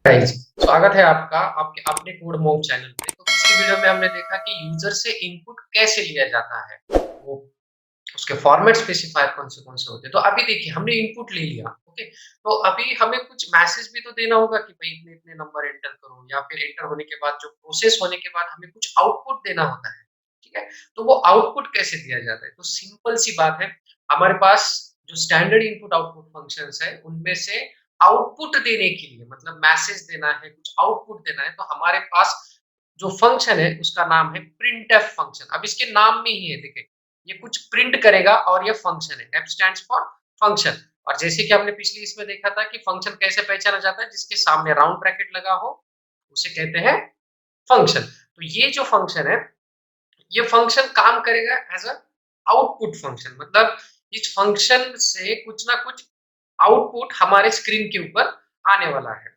Guys, स्वागत है आपका आपके अपने कोड मॉक चैनल पे। तो पिछली वीडियो में हमने देखा कि यूजर से इनपुट कैसे लिया जाता है, वो उसके फॉर्मेट स्पेसिफायर कौन से होते हैं। तो अभी देखिए हमने इनपुट ले लिया, ओके। तो अभी हमें कुछ मैसेज भी तो देना होगा कि भाई इतने इतने नंबर एंटर करो, या फिर एंटर होने के बाद जो प्रोसेस होने के बाद हमें कुछ आउटपुट देना होता है, ठीक है। तो वो आउटपुट कैसे दिया जाता है? तो सिंपल सी बात है, हमारे पास जो स्टैंडर्ड इनपुट आउटपुट फंक्शंस है उनमें से आउटपुट देने के लिए, मतलब मैसेज देना है, कुछ आउटपुट देना है, तो हमारे पास जो फंक्शन है उसका नाम है प्रिंटफ फंक्शन। अब इसके नाम में ही है, देखिए ये कुछ प्रिंट करेगा और ये फंक्शन है। F stands for function. और जैसे कि हमने पिछली इसमें देखा था कि फंक्शन कैसे पहचाना जाता है, जिसके सामने राउंड ब्रैकेट लगा हो उसे कहते हैं फंक्शन। तो ये जो फंक्शन है, ये फंक्शन काम करेगा एज अ आउटपुट फंक्शन, मतलब इस फंक्शन से कुछ ना कुछ आउटपुट हमारे स्क्रीन के ऊपर आने वाला है।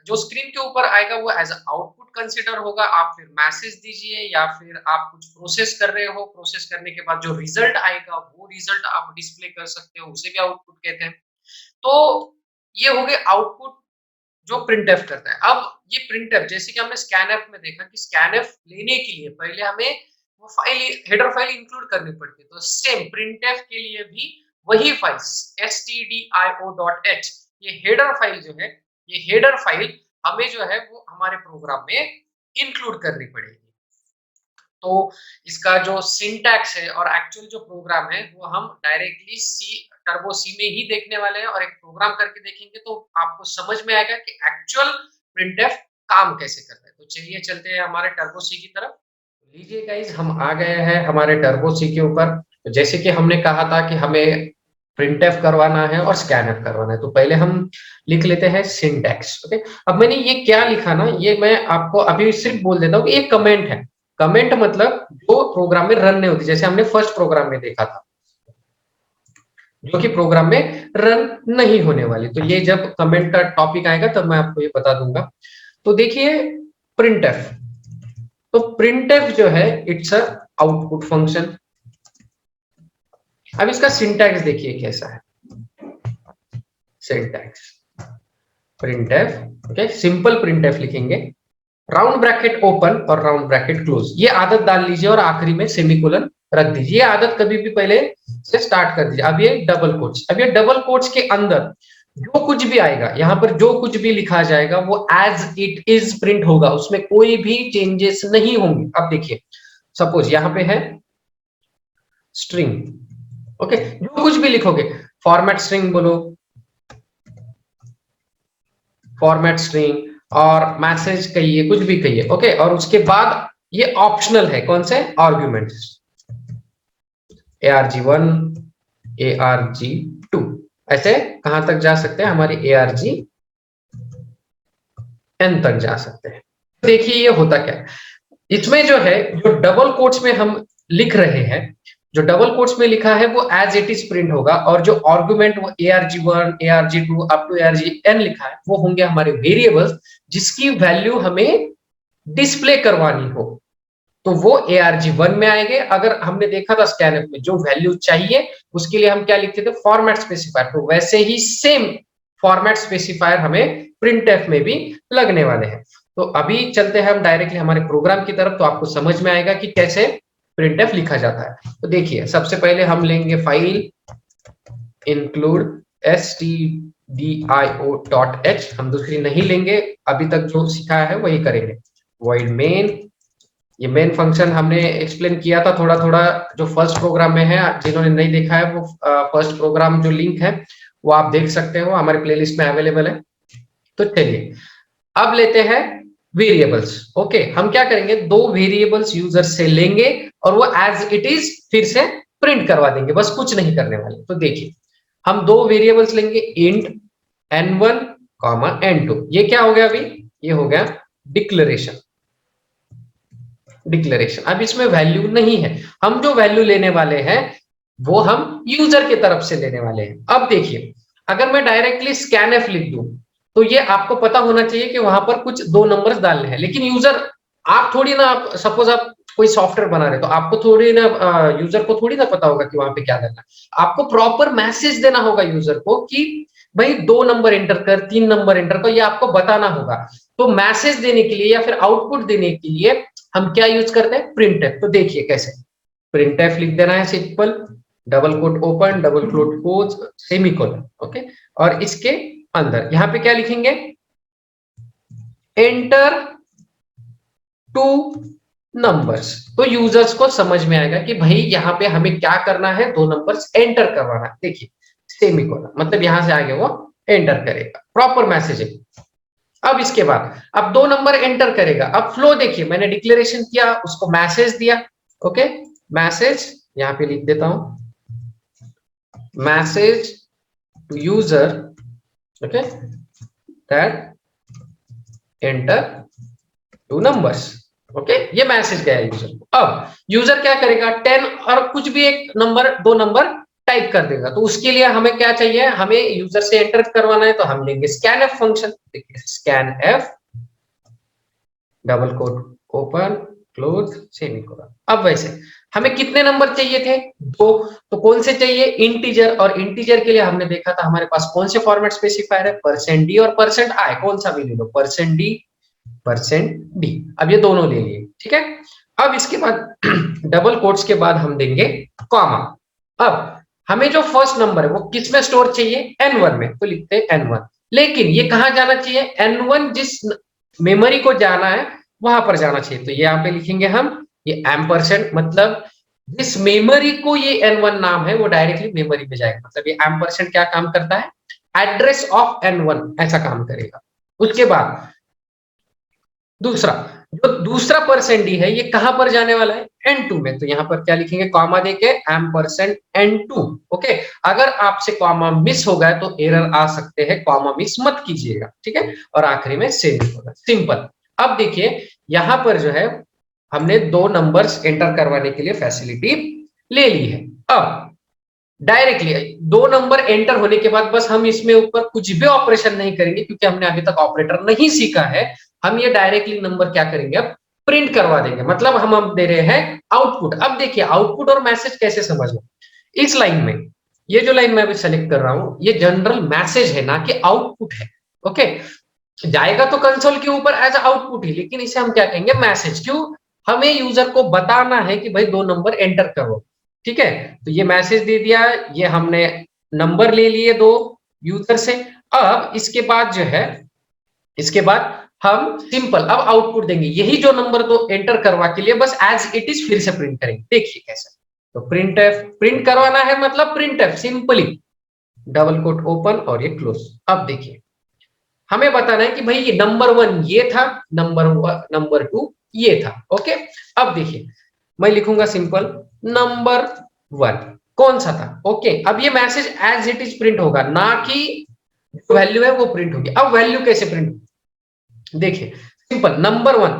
जो स्क्रीन के ऊपर आएगा वो एज आउटपुट कंसीडर होगा। आप फिर मैसेज दीजिए या फिर आप कुछ प्रोसेस कर रहे हो, प्रोसेस करने के बाद जो रिजल्ट आएगा वो रिजल्ट आप डिस्प्ले कर सकते हो, उसे भी आउटपुट कहते हैं। तो ये हो गए आउटपुट जो प्रिंटफ करता है। अब ये प्रिंटफ, जैसे कि हमने स्कैनफ में देखा कि स्कैनफ लेने के लिए पहले हमें वो फाइल, हेडर फाइल इंक्लूड करनी पड़ती है। तो सेम प्रिंटफ के लिए भी वही फाइल stdio.h, ये हेडर फाइल जो है, ये हेडर फाइल हमें जो है वो हमारे प्रोग्राम में इंक्लूड करनी पड़ेगी। तो इसका जो सिंटैक्स है और एक्चुअल जो प्रोग्राम है वो हम डायरेक्टली सी टर्बो सी में ही देखने वाले हैं, और एक प्रोग्राम करके देखेंगे तो आपको समझ में आएगा कि एक्चुअल प्रिंटफ काम कैसे करता है। तो चलिए चलते हैं हमारे टर्बो सी की तरफ। लीजिए गाइस, हम आ गए हैं हमारे टर्बो सी के ऊपर। तो जैसे कि हमने कहा था कि हमें प्रिंटफ करवाना है और स्कैनफ करवाना है, तो पहले हम लिख लेते हैं सिंटैक्स, ओके। अब मैंने ये क्या लिखा ना, ये मैं आपको अभी सिर्फ बोल देता हूँ कि ये कमेंट है। कमेंट मतलब जो प्रोग्राम में रन नहीं होती, जैसे हमने फर्स्ट प्रोग्राम में देखा था, जो कि प्रोग्राम में रन नहीं होने वाली। तो ये जब कमेंट का टॉपिक आएगा तब मैं आपको ये बता दूंगा। तो देखिए प्रिंटफ, तो प्रिंटफ जो है इट्स अ आउटपुट फंक्शन। अब इसका सिंटैक्स देखिए कैसा है। Syntax printf, okay, simple printf लिखेंगे, राउंड ब्रैकेट ओपन और राउंड ब्रैकेट क्लोज, ये आदत डाल लीजिए और आखिरी में सेमीकोलन रख दीजिए। ये आदत कभी भी पहले से स्टार्ट कर दीजिए। अब ये डबल कोट्स, अब ये डबल कोट्स के अंदर जो कुछ भी आएगा, यहाँ पर जो कुछ भी लिखा जाएगा वो एज इट इज प्रिंट होगा, उसमें कोई भी चेंजेस नहीं होंगे। अब देखिए सपोज यहाँ पे है स्ट्रिंग, ओके, जो कुछ भी लिखोगे, फॉर्मेट स्ट्रिंग बोलो, फॉर्मेट स्ट्रिंग और मैसेज कहिए, कुछ भी कहिए, ओके। और उसके बाद ये ऑप्शनल है, कौन से आर्ग्यूमेंट्स, arg1 arg2, ऐसे कहां तक जा सकते हैं, हमारी argn तक जा सकते हैं। देखिए ये होता क्या है, इसमें जो है, जो डबल कोट्स में हम लिख रहे हैं, जो डबल कोट्स में लिखा है वो एज इट इज प्रिंट होगा, और जो आर्गुमेंट वो arg1 arg2 up to argn लिखा है वो होंगे हमारे वेरिएबल्स, जिसकी वैल्यू हमें डिस्प्ले करवानी हो। तो वो arg1 में आएंगे। अगर हमने देखा था स्कैनफ में जो वैल्यू चाहिए उसके लिए हम क्या लिखते थे, फॉर्मेट स्पेसिफायर, तो वैसे ही सेम फॉर्मेट स्पेसिफायर हमें प्रिंटफ में भी लगने वाले हैं। तो अभी चलते हैं हम डायरेक्टली हमारे प्रोग्राम की तरफ, तो आपको समझ में आएगा कि कैसे प्रिंटफ लिखा जाता है। तो देखिए सबसे पहले हम लेंगे फाइल इंक्लूड stdio.h, हम दूसरी नहीं लेंगे, अभी तक जो सिखाया है वही करेंगे। void main, ये मेन फंक्शन हमने एक्सप्लेन किया था थोड़ा थोड़ा जो फर्स्ट प्रोग्राम में है। जिन्होंने नहीं देखा है वो फर्स्ट प्रोग्राम जो लिंक है वो आप देख सकते हो, हमारे प्लेलिस्ट में अवेलेबल है। तो चलिए अब लेते हैं वेरिएबल्स, ओके। हम क्या करेंगे, दो वेरिएबल्स यूजर से लेंगे और वो एज इट इज फिर से प्रिंट करवा देंगे, बस कुछ नहीं करने वाले। तो देखिए हम दो वेरिएबल्स लेंगे, इंट n1 n2, ये क्या हो गया अभी, ये हो गया डिक्लेरेशन। डिक्लेरेशन, अब इसमें वैल्यू नहीं है, हम जो वैल्यू लेने वाले हैं वो हम यूजर की तरफ से लेने वाले हैं। अब देखिए अगर मैं डायरेक्टली स्कैनफ लिख दूं तो ये आपको पता होना चाहिए कि वहां पर कुछ दो नंबर्स डालने हैं, लेकिन यूजर आप थोड़ी ना, आप सपोज आप कोई सॉफ्टवेयर बना रहे तो आपको थोड़ी ना, यूजर को थोड़ी ना पता होगा कि वहां पे क्या करना है। आपको प्रॉपर मैसेज देना होगा यूजर को कि भाई 2 नंबर एंटर कर, 3 नंबर एंटर कर, ये आपको बताना होगा। तो मैसेज देने के लिए या फिर आउटपुट देने के लिए हम क्या यूज करते हैं, प्रिंटफ। तो देखिए कैसे, प्रिंटफ लिख देना है simple, double quote open, double quote close, semicolon, okay. और इसके अंदर यहाँ पे क्या लिखेंगे, एंटर टू नंबर्स। तो यूजर्स को समझ में आएगा कि भाई यहाँ पे हमें क्या करना है, 2 नंबर्स एंटर करवाना है। देखिए सेमीकोलन, मतलब यहां से आगे वो एंटर करेगा, प्रॉपर मैसेज है। अब इसके बाद अब 2 नंबर एंटर करेगा। अब फ्लो देखिए, मैंने डिक्लेरेशन किया, उसको मैसेज दिया, ओके। मैसेज यहाँ पे लिख देता हूं, message to user, okay, that enter two numbers, okay. ये मैसेज गया यूजर को। अब यूजर क्या करेगा, 10 और कुछ भी एक नंबर, 2 नंबर टाइप कर देगा। तो उसके लिए हमें क्या चाहिए, हमें यूजर से एंटर करवाना है, तो हम लेंगे स्कैनफ फंक्शन। देखिए scanf, double quote open close semicolon. अब वैसे हमें कितने नंबर चाहिए थे, 2। तो कौन से चाहिए, इंटीजर। और इंटीजर के लिए हमने देखा था हमारे पास कौन से फॉर्मेट स्पेसिफायर है, %d और %i, कौन सा भी ले लो, %d, %d। अब ये दोनों ले लिए, ठीक है। अब इसके बाद डबल कोट्स के बाद हम देंगे कॉमा। अब हमें जो फर्स्ट नंबर है वो किस में स्टोर चाहिए, n1 में, तो लिखते हैं n1। लेकिन ये कहां जाना चाहिए, n1 जिस मेमोरी को जाना है वहां पर जाना चाहिए। तो यहाँ पे लिखेंगे हम ये एम्परसेंड, मतलब जिस मेमोरी को ये n1 नाम है वो डायरेक्टली मेमोरी में जाएगा। मतलब ये एम्परसेंड क्या काम करता है, एड्रेस ऑफ n1 ऐसा काम करेगा। उसके बाद दूसरा, जो दूसरा %d है ये कहां पर जाने वाला है, n2 में। तो यहाँ पर क्या लिखेंगे, कॉमा देके एम्परसेंड n2, ओके। अगर आपसे कॉमा मिस हो गया तो एरर आ सकते हैं, कॉमा मिस मत कीजिएगा, ठीक है। और आखिरी में सेमीकोलन, सिंपल। अब देखिए यहाँ पर जो है हमने 2 नंबर्स एंटर करवाने के लिए फैसिलिटी ले ली है। अब डायरेक्टली 2 नंबर एंटर होने के बाद बस हम इसमें ऊपर कुछ भी ऑपरेशन नहीं करेंगे, क्योंकि हमने अभी तक ऑपरेटर नहीं सीखा है। हम ये डायरेक्टली नंबर क्या करेंगे, अब प्रिंट करवा देंगे, मतलब हम दे रहे हैं आउटपुट। अब देखिए आउटपुट और मैसेज कैसे समझो, इस लाइन में, ये जो लाइन मैं अभी सेलेक्ट कर रहा हूं ये जनरल मैसेज है, ना कि आउटपुट है, ओके। जाएगा तो कंसोल के ऊपर एज आउटपुट ही, लेकिन इसे हम क्या कहेंगे, मैसेज। क्यों, हमें यूजर को बताना है कि भाई 2 नंबर एंटर करो, ठीक है। तो ये मैसेज दे दिया, ये हमने नंबर ले लिए 2 यूजर से। अब इसके बाद जो है, इसके बाद हम सिंपल अब आउटपुट देंगे, यही जो नंबर 2 एंटर करवा के लिए बस एज इट इज फिर से प्रिंट करेंगे। देखिए कैसे, तो प्रिंटफ, प्रिंट करवाना है मतलब printf, simply double quote open और ये क्लोज। अब देखिए हमें बताना है कि भाई ये नंबर 1 ये था, नंबर 2 ये था, ओके। अब देखिए मैं लिखूंगा सिंपल नंबर 1 कौन सा था, ओके। अब ये message as it is print होगा, ना कि जो वैल्यू है वो प्रिंट होगी। अब वैल्यू कैसे प्रिंट, देखिए सिंपल, नंबर 1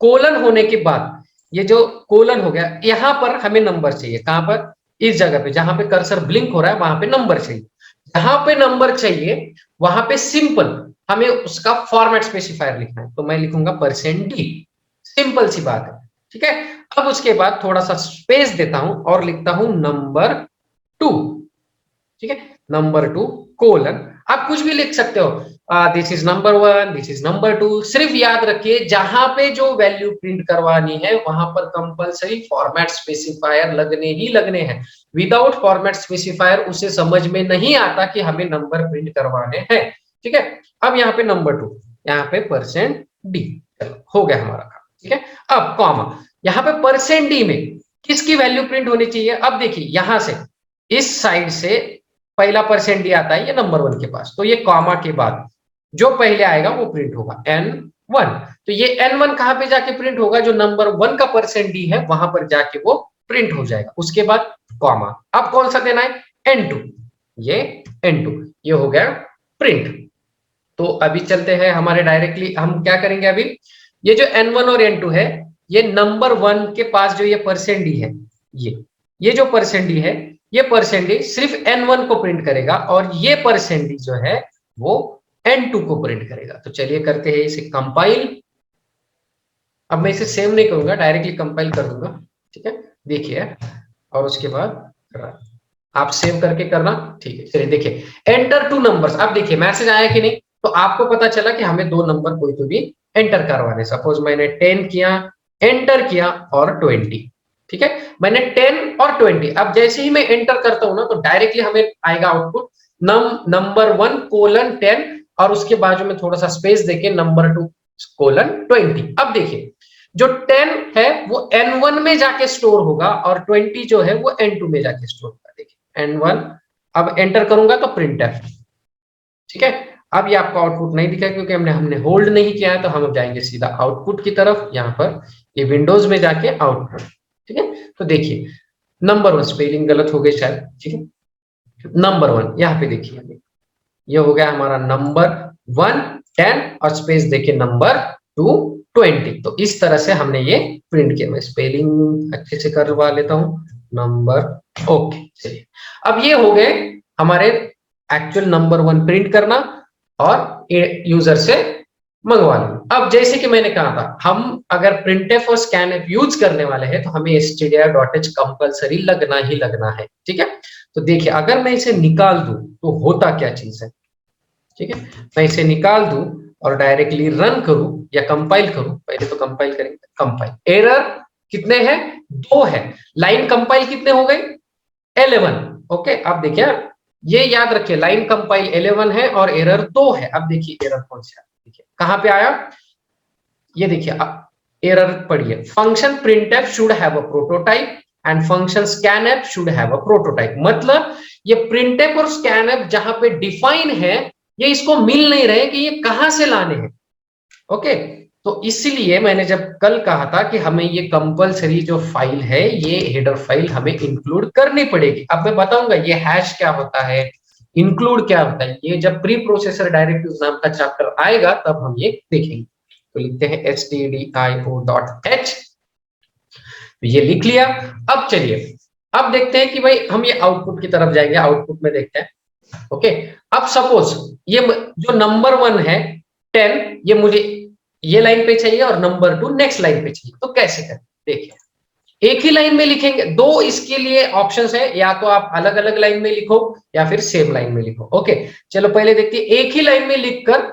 कोलन होने के बाद ये जो कोलन हो गया, यहां पर हमें नंबर चाहिए, कहां पर, इस जगह पे जहां पे कर्सर ब्लिंक हो रहा है वहां पे नंबर चाहिए। जहां पे नंबर चाहिए वहां पे सिंपल हमें उसका फॉर्मेट स्पेसिफायर लिखना है, तो मैं लिखूंगा %d, सिंपल सी बात है, ठीक है। अब उसके बाद थोड़ा सा स्पेस देता हूं और लिखता हूं नंबर 2, ठीक है, नंबर 2 कोलन। आप कुछ भी लिख सकते हो, this is number 1, this is number 2। सिर्फ याद रखिए जहां पे जो वैल्यू प्रिंट करवानी है वहां पर कंपलसरी फॉर्मेट स्पेसिफायर लगने ही लगने हैं। विदाउट फॉर्मेट स्पेसिफायर उसे समझ में नहीं आता कि हमें नंबर प्रिंट करवाने हैं, ठीक है। अब यहाँ पे नंबर 2, यहाँ पे %d, चलो हो गया हमारा काम, ठीक है। अब कॉमा, यहाँ पे %d में किसकी वैल्यू प्रिंट होनी चाहिए, अब देखिए यहां से इस साइड से पहला %d आता है ये नंबर 1 के पास, तो ये कॉमा के बाद जो पहले आएगा वो प्रिंट होगा n1। तो ये n1 कहां पे जाके प्रिंट होगा, जो नंबर 1 का %d है वहां पर जाके वो प्रिंट हो जाएगा। उसके बाद कॉमा, अब कौन सा देना है, n2, ये n2, ये हो गया प्रिंट। तो अभी चलते हैं हमारे डायरेक्टली, हम क्या करेंगे अभी, ये जो n1 और n2 है, ये नंबर 1 के पास जो ये %d है, ये जो %d है, ये %d सिर्फ n1 को प्रिंट करेगा, और ये %d जो है वो n2 को प्रिंट करेगा। तो चलिए करते हैं इसे कंपाइल। अब मैं इसे सेव नहीं करूंगा, डायरेक्टली कंपाइल कर दूंगा, ठीक है, देखिए। और उसके बाद आप सेव करके करना, ठीक है। चलिए देखिए एंटर टू नंबर्स, अब देखिए मैसेज आया कि नहीं, तो आपको पता चला कि हमें दो नंबर कोई तो भी एंटर करवाने। सपोज मैंने 10 किया, एंटर किया और 20, ठीक है। मैंने 10 और 20, अब जैसे ही मैं एंटर करता हूं ना तो डायरेक्टली हमें आएगा आउटपुट नंबर 1 कोलन 10 और उसके बाजू में थोड़ा सा स्पेस देके नंबर 2 कोलन 20। अब देखिए जो 10 है वो n1 में जाके स्टोर होगा और 20 जो है वो n2 में जाके स्टोर होगा। देखिए n1, अब एंटर करूंगा तो प्रिंट है, ठीक है। अब ये आपको आउटपुट नहीं दिखा क्योंकि हमने हमने होल्ड नहीं किया है, तो हम जाएंगे सीधा आउटपुट की तरफ। यहाँ पर ये विंडोज में जाके आउटपुट, ठीक है। तो देखिए नंबर 1 स्पेलिंग गलत हो गई शायद, ठीक है। नंबर 1 यहाँ पे देखिए ये हो गया हमारा नंबर 1 10 और स्पेस देखिए नंबर 2 20। तो इस तरह से हमने ये प्रिंट किया। मैं स्पेलिंग अच्छे से करवा लेता हूँ, नंबर, ओके। चलिए अब ये हो गए हमारे एक्चुअल नंबर 1 प्रिंट करना और यूजर से मंगवा लेना। अब जैसे कि मैंने कहा था, हम अगर प्रिंटफ और स्कैनफ यूज करने वाले हैं तो हमें stdio.h कंपलसरी लगना ही लगना है, ठीक है। तो देखिए अगर मैं इसे निकाल दूं तो होता क्या चीज है, ठीक है। मैं इसे निकाल दूं और डायरेक्टली रन करूं या कंपाइल करूं, पहले तो कंपाइल करेंगे। कंपाइल, एरर कितने हैं, 2 है। लाइन कंपाइल कितने हो गए, 11, ओके। अब देखिए ये याद रखिए लाइन कंपाइल 11 है और एरर 2 है। अब देखिए एरर कौन सा है, देखिए कहां पे आया, ये देखिए एरर पढ़िए, function printf should have a prototype and function scanf should have a prototype। मतलब ये printf और scanf जहां पे डिफाइन है, ये इसको मिल नहीं रहे कि ये कहां से लाने हैं, ओके। तो इसलिए मैंने जब कल कहा था कि हमें ये कंपलसरी जो फाइल है ये हेडर फाइल हमें इंक्लूड करनी पड़ेगी। अब मैं बताऊंगा ये हैश क्या होता है, इंक्लूड क्या होता है, ये जब प्री प्रोसेसर डायरेक्टिव्स नाम का चैप्टर आएगा तब हम ये देखेंगे। तो लिखते हैं stdio.h, ये लिख लिया। अब चलिए अब देखते हैं कि भाई हम ये आउटपुट की तरफ जाएंगे, आउटपुट में देखते हैं, ओके। अब सपोज ये जो नंबर 1 है 10, ये मुझे ये लाइन पे चाहिए और नंबर 2 नेक्स्ट लाइन पे चाहिए, तो कैसे करें, देखिए एक ही लाइन में लिखेंगे। दो इसके लिए ऑप्शंस है, या तो आप अलग अलग लाइन में लिखो या फिर सेम लाइन में लिखो, ओके। चलो पहले देखते हैं, एक ही लाइन में लिखकर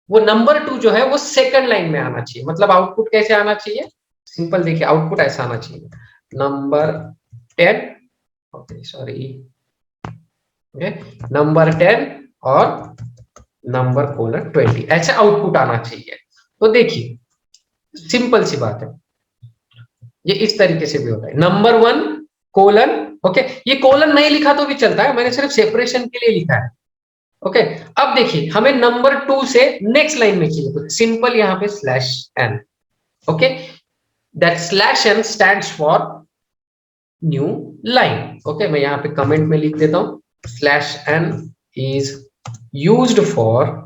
वो नंबर 2 जो है वो सेकंड लाइन में आना चाहिए। मतलब आउटपुट कैसे आना चाहिए, सिंपल देखिए आउटपुट ऐसा आना चाहिए, number 10, okay sorry, okay, number 10 और नंबर कोलन 20, ऐसा आउटपुट आना चाहिए। तो देखिए सिंपल सी बात है, ये इस तरीके से भी होता है, नंबर 1 कोलन, ओके। ये कोलन नहीं लिखा तो भी चलता है, मैंने सिर्फ सेपरेशन के लिए लिखा है, ओके। अब देखिए हमें नंबर 2 से नेक्स्ट लाइन में चाहिए, तो सिंपल यहाँ पे slash n, okay. That slash n stands for new line, okay. मैं यहाँ पे कमेंट में लिख देता हूं, slash n is used for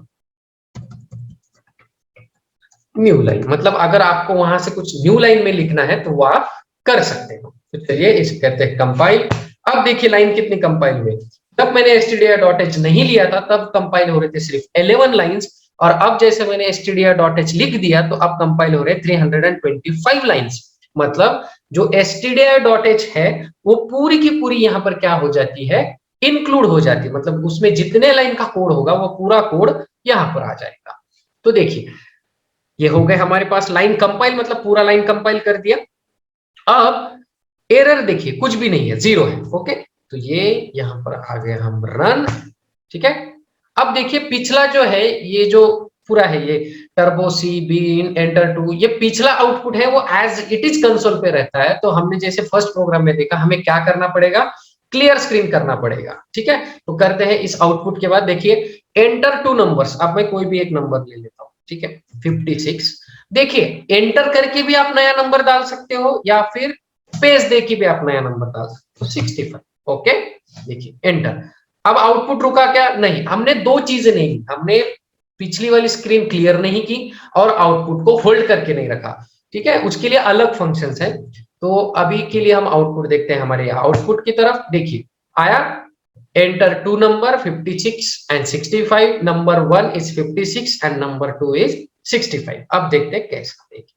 new line. मतलब अगर आपको वहां से कुछ न्यू लाइन में लिखना है तो वो आप कर सकते हो। तो चलिए इसे कहते हैं कंपाइल। अब देखिए लाइन कितनी कंपाइल हुई, जब मैंने stdio.h नहीं लिया था तब कंपाइल हो रहे थे सिर्फ 11 लाइंस, और अब जैसे मैंने stdio.h लिख दिया तो अब कंपाइल हो रहे 325 लाइंस। मतलब जो stdio.h है वो पूरी की पूरी यहाँ पर क्या हो जाती है, इंक्लूड हो जाती है। मतलब उसमें जितने लाइन का कोड होगा वो पूरा कोड यहाँ पर आ जाएगा। तो देखिए ये हो गए हमारे पास लाइन कंपाइल, मतलब पूरा लाइन कंपाइल कर दिया। अब एरर देखिए कुछ भी नहीं है, 0 है, ओके। तो ये यहां पर आ गए हम रन, ठीक है। अब देखिए पिछला जो है ये जो पूरा है ये turbo C been enter two, ये पिछला आउटपुट है वो एज इट इज कंसोल पे रहता है। तो हमने जैसे फर्स्ट प्रोग्राम में देखा हमें क्या करना पड़ेगा, क्लियर स्क्रीन करना पड़ेगा, ठीक है। तो करते हैं इस आउटपुट के बाद, देखिए एंटर टू नंबर्स, अब मैं कोई भी एक नंबर ले लेता हूं, ठीक है 56। देखिए एंटर करके भी आप नया नंबर डाल सकते हो या फिर स्पेस दे के भी आप नया नंबर डाल सकते हो, 65, ओके। देखिए एंटर, अब आउटपुट रुका क्या, नहीं, हमने दो चीजें नहीं की, हमने पिछली वाली स्क्रीन क्लियर नहीं की और आउटपुट को होल्ड करके नहीं रखा, ठीक है। उसके लिए अलग फंक्शंस है। तो अभी के लिए हम आउटपुट देखते हैं, हमारे आउटपुट की तरफ देखिए आया, enter two number 56 and 65, number 1 is 56 and number 2 is 65। अब देखते हैं कैसा, देखिए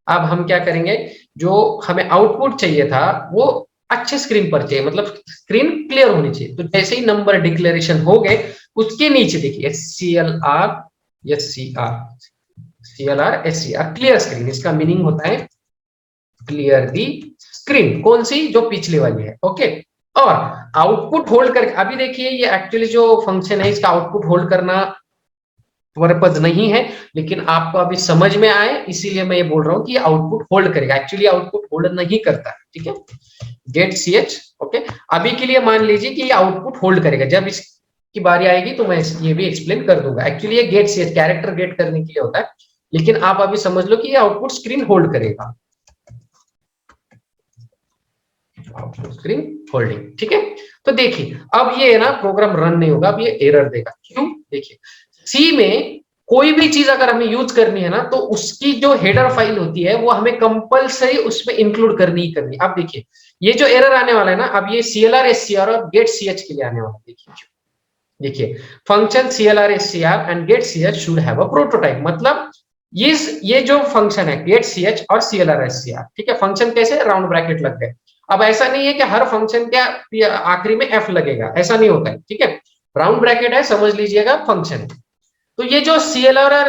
अब हम क्या करेंगे, जो हमें आउटपुट चाहिए था वो अच्छे स्क्रीन पर चाहिए, मतलब स्क्रीन क्लियर होनी चाहिए। तो जैसे ही नंबर डिक्लेरेशन हो गए, उसके नीचे देखिए CLR, SCR क्लियर स्क्रीन, इसका मीनिंग होता है क्लियर दी स्क्रीन। कौन सी? जो पिछली वाली है। ओके। और आउटपुट होल्ड करके, अभी देखिए ये एक्चुअली जो फंक्शन है इसका आउटपुट होल्ड करना पर्पज नहीं है, लेकिन आपको अभी समझ में आए इसीलिए मैं ये बोल रहा हूँ कि आउटपुट होल्ड करेगा। एक्चुअली आउटपुट होल्ड नहीं करता है, ठीक है। Get ch। ओके। अभी के लिए मान लीजिए कि ये आउटपुट होल्ड करेगा, जब इसकी बारी आएगी तो मैं ये भी एक्सप्लेन कर दूंगा। एक्चुअली ये गेट ch कैरेक्टर गेट करने के लिए होता है, लेकिन आप अभी समझ लो कि ये आउटपुट स्क्रीन होल्ड करेगा। स्क्रीन होल्डिंग, ठीक है। तो देखिए अब ये ना प्रोग्राम रन नहीं होगा, अब ये एरर देगा। क्यों? देखिए सी में कोई भी चीज अगर हमें यूज करनी है ना, तो उसकी जो हेडर फाइल होती है वो हमें कंपलसरी उसमें इंक्लूड करनी ही करनी। अब देखिए ये जो एरर आने वाला है ना, अब ये CLR SCR और गेट ch के लिए आने वाला है। देखिए function CLR SCR and get ch should have a prototype, मतलब ये जो फंक्शन है गेट ch और CLR SCR, ठीक है। फंक्शन कैसे? राउंड ब्रैकेट लग गए। अब ऐसा नहीं है कि हर फंक्शन के आखिरी में f लगेगा, ऐसा नहीं होता है, ठीक है। राउंड ब्रैकेट है, समझ लीजिएगा फंक्शन। तो ये जो CLR और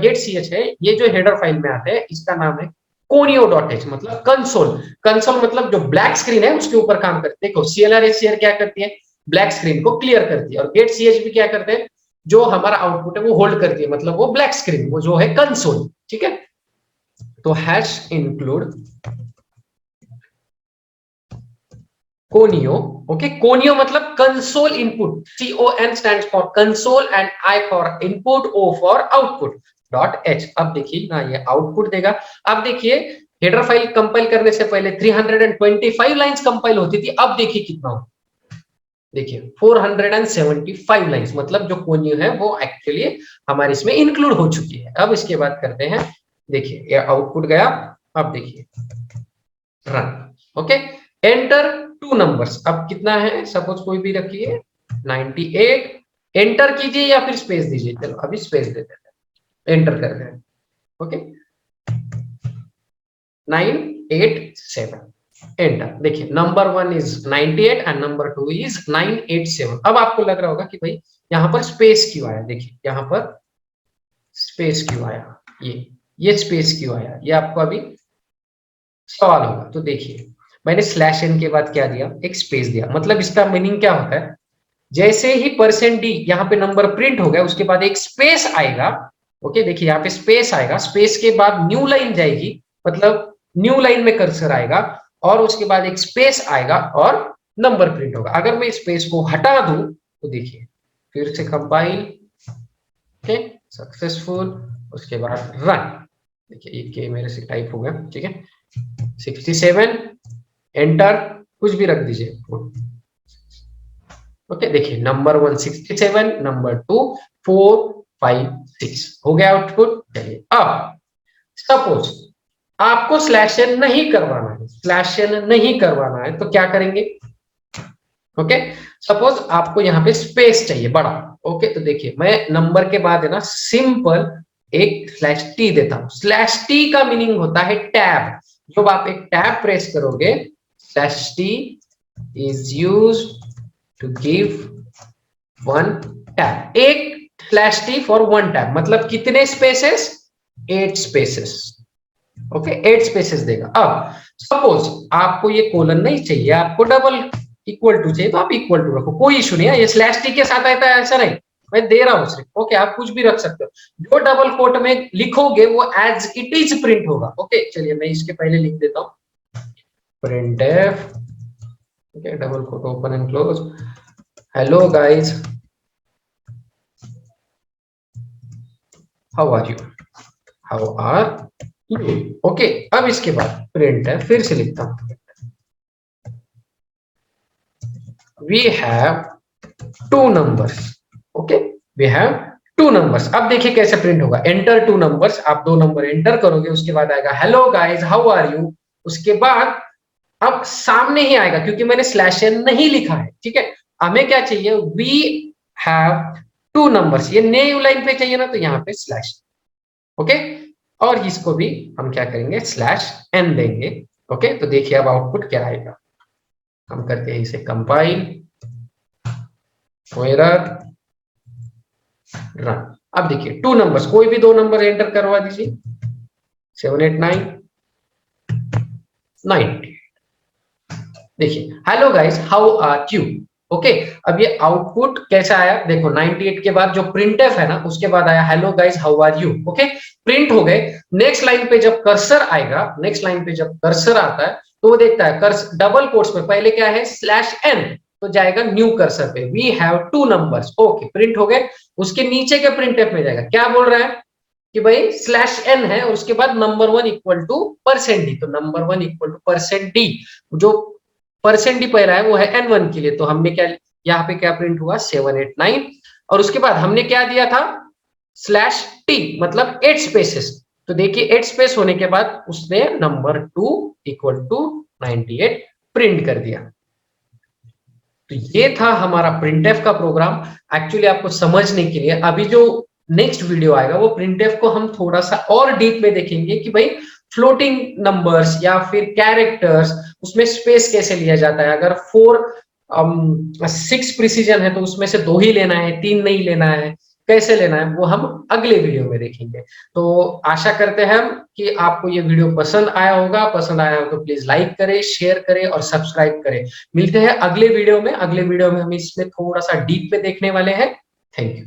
गेट ch है, ये जो हेडर फाइल में आते हैं, इसका नाम है conio.h, मतलब कंसोल। कंसोल मतलब जो ब्लैक स्क्रीन है उसके ऊपर काम करते हैं। देखो CLR SCR क्या करती है? ब्लैक स्क्रीन को क्लियर करती है। और गेट ch भी क्या करते हैं? जो हमारा आउटपुट है वो होल्ड करती है, मतलब वो ब्लैक स्क्रीन, वो जो है कंसोल, ठीक है। तो hash include conio. Okay, conio मतलब console input. CON stands for console and I for input, O for output dot h। अब देखिए ना ये आउटपुट देगा। अब देखिए हेडर फाइल कंपाइल करने से पहले 325 लाइंस कंपाइल होती थी, अब देखिए कितना हो, देखिए 475 लाइंस, मतलब जो कोनियो है वो एक्चुअली हमारे इसमें इंक्लूड हो चुकी है। अब इसके बाद करते हैं, देखिए ये आउटपुट गया। अब देखिए run. Okay, enter two numbers. अब कितना है? सपोज कोई भी रखिए 98। एंटर कीजिए या फिर स्पेस दीजिए। चलो अभी स्पेस देते हैं, एंटर कर रहे हैं। Okay 987, enter. देखिए number 1 is 98 and number 2 is 987। अब आपको लग रहा होगा कि भाई यहाँ पर स्पेस क्यों आया? देखिए यहाँ पर स्पेस क्यों आया, ये स्पेस क्यों आया, ये आपको अभी सवाल होगा। तो देखिए मैंने स्लैश एन के बाद क्या दिया? एक स्पेस दिया। मतलब इसका मीनिंग क्या होता है? जैसे ही %d यहाँ पे नंबर प्रिंट हो गया, उसके बाद एक स्पेस आएगा। ओके देखिए यहाँ पे स्पेस आएगा, स्पेस के बाद न्यू लाइन जाएगी, मतलब न्यू लाइन में कर्सर आएगा, और उसके बाद एक स्पेस आएगा और नंबर प्रिंट होगा। अगर मैं स्पेस को हटा दूं तो देखिए फिर से कंपाइल, ओके सक्सेसफुल, उसके बाद रन। देखिए ये मेरे से टाइप हो गया, ठीक है। 67, एंटर, कुछ भी रख दीजिए। ओके देखिए नंबर 1 67, नंबर 2 4 5 6 हो गया आउटपुट। चलिए अब सपोज आपको स्लैश एन नहीं करवाना है, स्लैश एन नहीं करवाना है तो क्या करेंगे? ओके सपोज आपको यहाँ पे स्पेस चाहिए बड़ा। ओके तो देखिए मैं नंबर के बाद है ना सिंपल एक स्लैश टी देता हूं। स्लैश टी का मीनिंग होता है टैब। जब आप एक टैब प्रेस करोगे, slash T is use to give one tab. एक slash T for one tab, मतलब कितने स्पेसेस? 8 स्पेसेस। ओके 8 स्पेसेस देगा। अब सपोज आपको ये कोलन नहीं चाहिए, आपको डबल इक्वल टू चाहिए, तो आप इक्वल टू रखो, कोई इशू नहीं है। ये स्लैश टी के साथ आता है ऐसा नहीं, मैं दे रहा हूं सिर्फ। ओके आप कुछ भी रख सकते हो, जो डबल कोट में लिखोगे वो एज इट इज प्रिंट होगा। ओके चलिए मैं इसके पहले लिख देता हूं printf, okay double quote open and close, hello guys how are you, how are you. Okay अब इसके बाद प्रिंट है, फिर से लिखता हूं we have two numbers. Okay we have two numbers. अब देखिए कैसे प्रिंट होगा, एंटर टू नंबर्स। आप दो नंबर एंटर करोगे, उसके बाद आएगा hello guys how are you. उसके बाद अब सामने ही आएगा क्योंकि मैंने स्लैश एन नहीं लिखा है, ठीक है। हमें क्या चाहिए? We have two numbers. ये न्यू लाइन पे चाहिए ना, तो यहाँ पे स्लैश। ओके और इसको भी हम क्या करेंगे? स्लैश एन देंगे। ओके तो देखिए अब आउटपुट क्या आएगा। हम करते हैं इसे कंपाइल, एरर, रन। अब देखिए 2 नंबर्स, कोई भी 2 नंबर एंटर करवा दीजिए, 789 90। देखिए, hello guys how are you. Okay, अब ये आउटपुट कैसा आया देखो, 98 के बाद जो प्रिंटफ है ना, उसके बाद आया hello guys how are you. Okay, print हो गए। नेक्स्ट लाइन पे जब कर्सर आएगा, नेक्स्ट लाइन पे जब कर्सर आता है तो वो देखता है कर्सर डबल कोट्स में पहले क्या है स्लैश एन, तो जाएगा न्यू कर्सर पे, वी हैव 2 नंबर्स। ओके, प्रिंट हो गए। उसके नीचे के प्रिंटफ में जाएगा, क्या बोल रहा है कि भाई स्लैश एन है और उसके बाद number 1 equal to percent D, तो number 1 equal to percent D. जो परसेंट डी पहला है वो है n1 के लिए, तो हमने क्या यहाँ पे क्या प्रिंट हुआ 789, और उसके बाद हमने क्या दिया था स्लैश टी, मतलब 8 स्पेसेस। तो देखिए 8 स्पेस होने के बाद उसने नंबर 2 इक्वल टू 98 प्रिंट कर दिया। तो ये था हमारा प्रिंटफ का प्रोग्राम। एक्चुअली आपको समझने के लिए अभी जो नेक्स्ट वीडियो आएगा वो प्रिंटफ को हम थोड़ा सा और डीप में देखेंगे कि भाई फ्लोटिंग नंबर्स या फिर कैरेक्टर्स, उसमें स्पेस कैसे लिया जाता है। अगर 6 प्रिसीजन है तो उसमें से 2 ही लेना है, 3 नहीं लेना है, कैसे लेना है वो हम अगले वीडियो में देखेंगे। तो आशा करते हैं हम कि आपको ये वीडियो पसंद आया होगा। पसंद आया हो तो प्लीज लाइक करें, शेयर करें और सब्सक्राइब करें। मिलते हैं अगले वीडियो में। अगले वीडियो में हम इसमें थोड़ा सा डीप में देखने वाले हैं। Thank you.